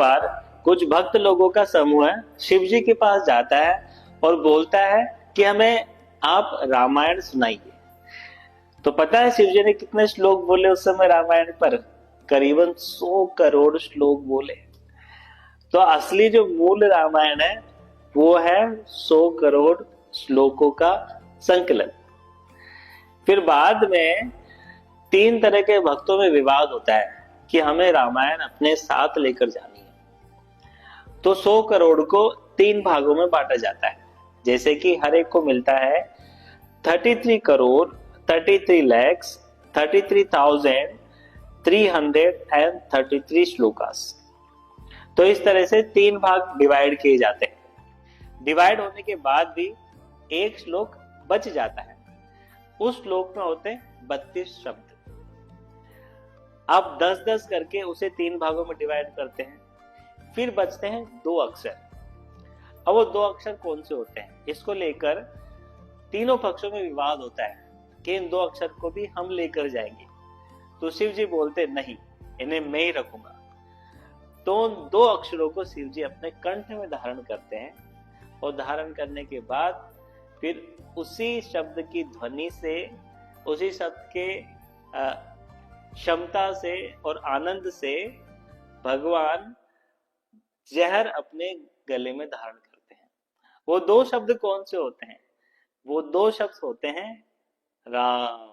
बार कुछ भक्त लोगों का समूह शिव जी के पास जाता है और बोलता है कि हमें आप रामायण सुनाइए। तो पता है शिव जी ने कितने श्लोक बोले उस समय रामायण पर? करीबन 100 करोड़ श्लोक बोले। तो असली जो मूल रामायण है वो है 100 करोड़ श्लोकों का संकलन। फिर बाद में 3 तरह के भक्तों में विवाद होता है कि हमें रामायण अपने साथ लेकर जानी है। तो 100 करोड़ को 3 भागों में बांटा जाता है, जैसे कि हर एक को मिलता है 33 करोड़ 33 lakhs 33,333 श्लोकास। तो इस तरह से 3 भाग डिवाइड किए जाते हैं। डिवाइड होने के बाद भी एक श्लोक बच जाता है। उस श्लोक में होते हैं 32 शब्द। आप 10-10 करके उसे 3 भागों में डिवाइड करते हैं, फिर बचते हैं 2 अक्षर। अब वो 2 अक्षर कौन से होते हैं, इसको लेकर तीनों पक्षों में विवाद होता है कि इन 2 अक्षर को भी हम लेकर जाएंगे। तो शिव जी बोलते नहीं, इन्हें मैं ही रखूंगा। तो उन 2 अक्षरों को शिव जी अपने कंठ में धारण करते हैं और धारण करने के बाद फिर उसी शब्द की ध्वनि से, उसी शब्द के क्षमता से और आनंद से भगवान जहर अपने गले में धारण करते हैं। वो 2 शब्द कौन से होते हैं? वो 2 शब्द होते हैं राम।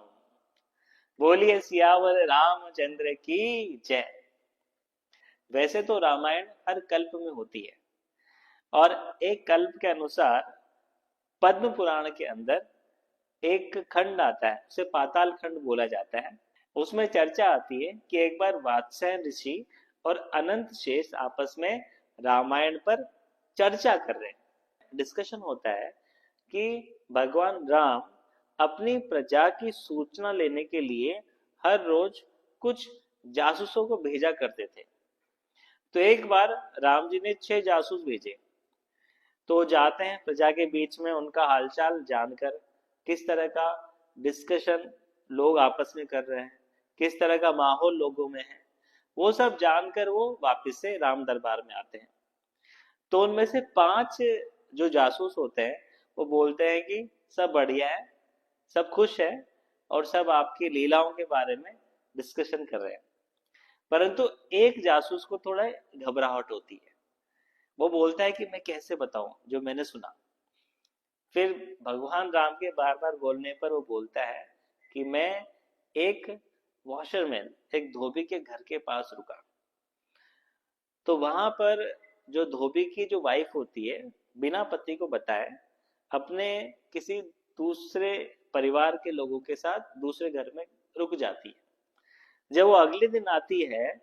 बोलिए सियावर रामचंद्र की जय। वैसे तो रामायण हर कल्प में होती है और एक कल्प के अनुसार पद्म पुराण के अंदर एक खंड आता है, उसे पाताल खंड बोला जाता है। उसमें चर्चा आती है कि एक बार वात्स्यन ऋषि और अनंत शेष आपस में रामायण पर चर्चा कर रहे हैं। डिस्कशन होता है कि भगवान राम अपनी प्रजा की सूचना लेने के लिए हर रोज कुछ जासूसों को भेजा करते थे। तो एक बार राम जी ने 6 जासूस भेजे। तो जाते हैं प्रजा के बीच में, उनका हालचाल जानकर, किस तरह का डिस्कशन लोग आपस में कर रहे हैं, किस तरह का माहौल लोगों में है, वो सब जानकर वो वापस से राम दरबार में आते हैं। तो उनमें से 5 जो जासूस होते हैं वो बोलते हैं कि सब बढ़िया है, सब खुश है और सब आपकी लीलाओं के बारे में डिस्कशन कर रहे हैं। परंतु एक जासूस को थोड़ा घबराहट होती है। वो बोलता है कि मैं कैसे बताऊं जो मैंने सुना। फिर भगवान राम के बार बार बोलने पर वो बोलता है कि मैं एक वॉशरमैन, एक धोबी के घर के पास रुका। तो वहां पर जो धोबी की जो वाइफ होती है, बिना पति को बताए अपने किसी दूसरे परिवार के लोगों के साथ दूसरे घर में रुक जाती है। जब वो अगले दिन आती है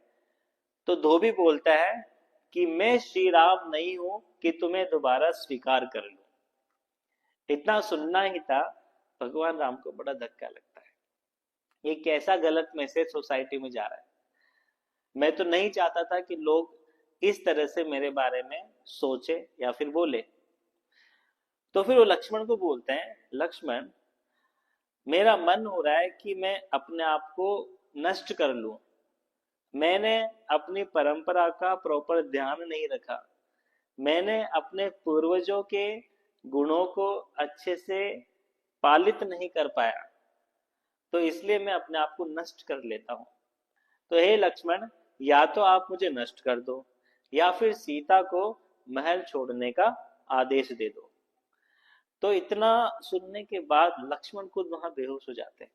तो धोबी बोलता है कि मैं श्री राम नहीं हूं कि तुम्हें दोबारा स्वीकार कर लूं। इतना सुनना ही था, भगवान राम को बड़ा धक्का लगता है। ये कैसा गलत मैसेज सोसाइटी में जा रहा है। मैं तो नहीं चाहता था कि लोग इस तरह से मेरे बारे में सोचे या फिर बोले। तो फिर वो लक्ष्मण को बोलते हैं, लक्ष्मण मेरा मन हो रहा है कि मैं अपने आप को नष्ट कर लूं। मैंने अपनी परंपरा का प्रॉपर ध्यान नहीं रखा। मैंने अपने पूर्वजों के गुणों को अच्छे से पालित नहीं कर पाया, तो इसलिए मैं अपने आप को नष्ट कर लेता हूं। तो हे लक्ष्मण, या तो आप मुझे नष्ट कर दो या फिर सीता को महल छोड़ने का आदेश दे दो। तो इतना सुनने के बाद लक्ष्मण खुद वहां बेहोश हो जाते हैं।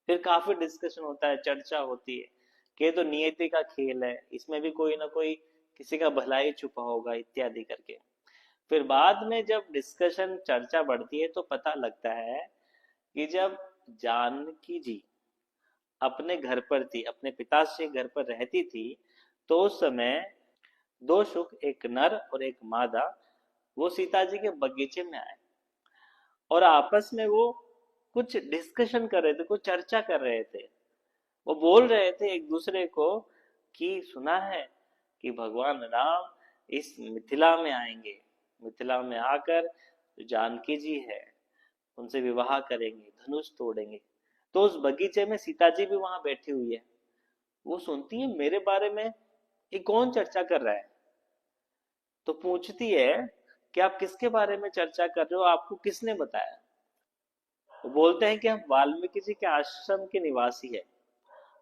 फिर काफी डिस्कशन होता है, चर्चा होती है कि तो नियति का खेल है, इसमें भी कोई ना कोई किसी का भलाई छुपा होगा इत्यादि करके। फिर बाद में जब डिस्कशन चर्चा बढ़ती है तो पता लगता है कि जब जानकी जी अपने घर पर थी, अपने पिताश्री के घर पर रहती थी, तो उस समय 2 शुक, एक नर और एक मादा, वो सीता जी के बगीचे में आए और आपस में वो कुछ डिस्कशन कर रहे थे, कुछ चर्चा कर रहे थे। वो बोल रहे थे एक दूसरे को कि सुना है कि भगवान राम इस मिथिला में आएंगे, मिथिला में आकर जानकी जी है उनसे विवाह करेंगे, धनुष तोड़ेंगे। तो उस बगीचे में सीता जी भी वहां बैठी हुई है। वो सुनती है मेरे बारे में ये कौन चर्चा कर रहा है। तो पूछती है कि आप किसके बारे में चर्चा कर रहे हो, आपको किसने बताया? वो बोलते हैं कि हम वाल्मीकि जी के आश्रम के निवासी है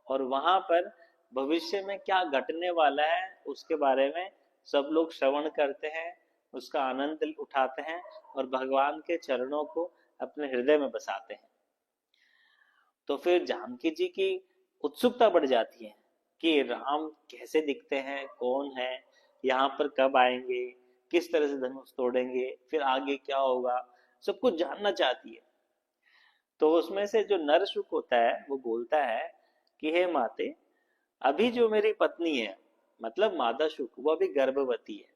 और वहां पर भविष्य में क्या घटने वाला है उसके बारे में सब लोग श्रवण करते हैं, उसका आनंद उठाते हैं और भगवान के चरणों को अपने हृदय में बसाते हैं। तो फिर जानकी जी की उत्सुकता बढ़ जाती है कि राम कैसे दिखते हैं, कौन है, यहाँ पर कब आएंगे, किस तरह से धनुष तोड़ेंगे, फिर आगे क्या होगा, सब कुछ जानना चाहती है। तो उसमें से जो नरशुक होता है वो बोलता है कि हे माते, अभी जो मेरी पत्नी है, मतलब मादा शुक, वो अभी गर्भवती है,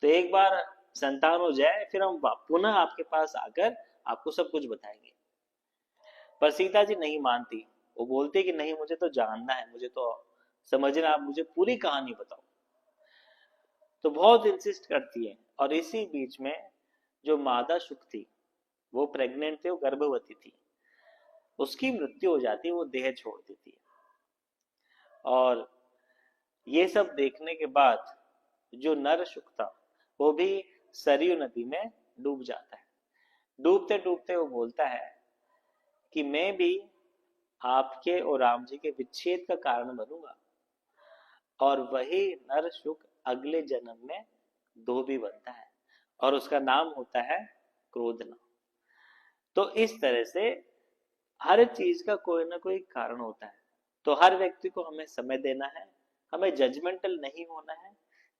तो एक बार संतान हो जाए फिर हम पुनः आपके पास आकर आपको सब कुछ बताएंगे। पर सीता जी नहीं मानती, वो बोलती कि नहीं, मुझे तो जानना है, मुझे तो समझना, आप मुझे पूरी कहानी बताओ। तो बहुत इंसिस्ट करती है और इसी बीच में जो मादा शुक थी वो प्रेग्नेंट थी, वो गर्भवती थी, उसकी मृत्यु हो जाती है, वो देह छोड़ देती है। और ये सब देखने के बाद जो नर शुक था वो भी सरयू नदी में डूब जाता है। डूबते डूबते वो बोलता है कि मैं भी आपके और राम जी के विच्छेद का कारण बनूंगा, और वही नर शुक अगले जन्म में धोबी बनता है और उसका नाम होता है क्रोधना। तो इस तरह से हर चीज का कोई ना कोई कारण होता है। तो हर व्यक्ति को हमें समय देना है, हमें जजमेंटल नहीं होना है,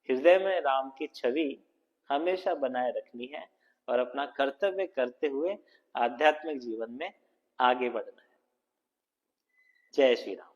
हृदय में राम की छवि हमेशा बनाए रखनी है और अपना कर्तव्य करते हुए आध्यात्मिक जीवन में आगे बढ़ना है। जय श्री राम।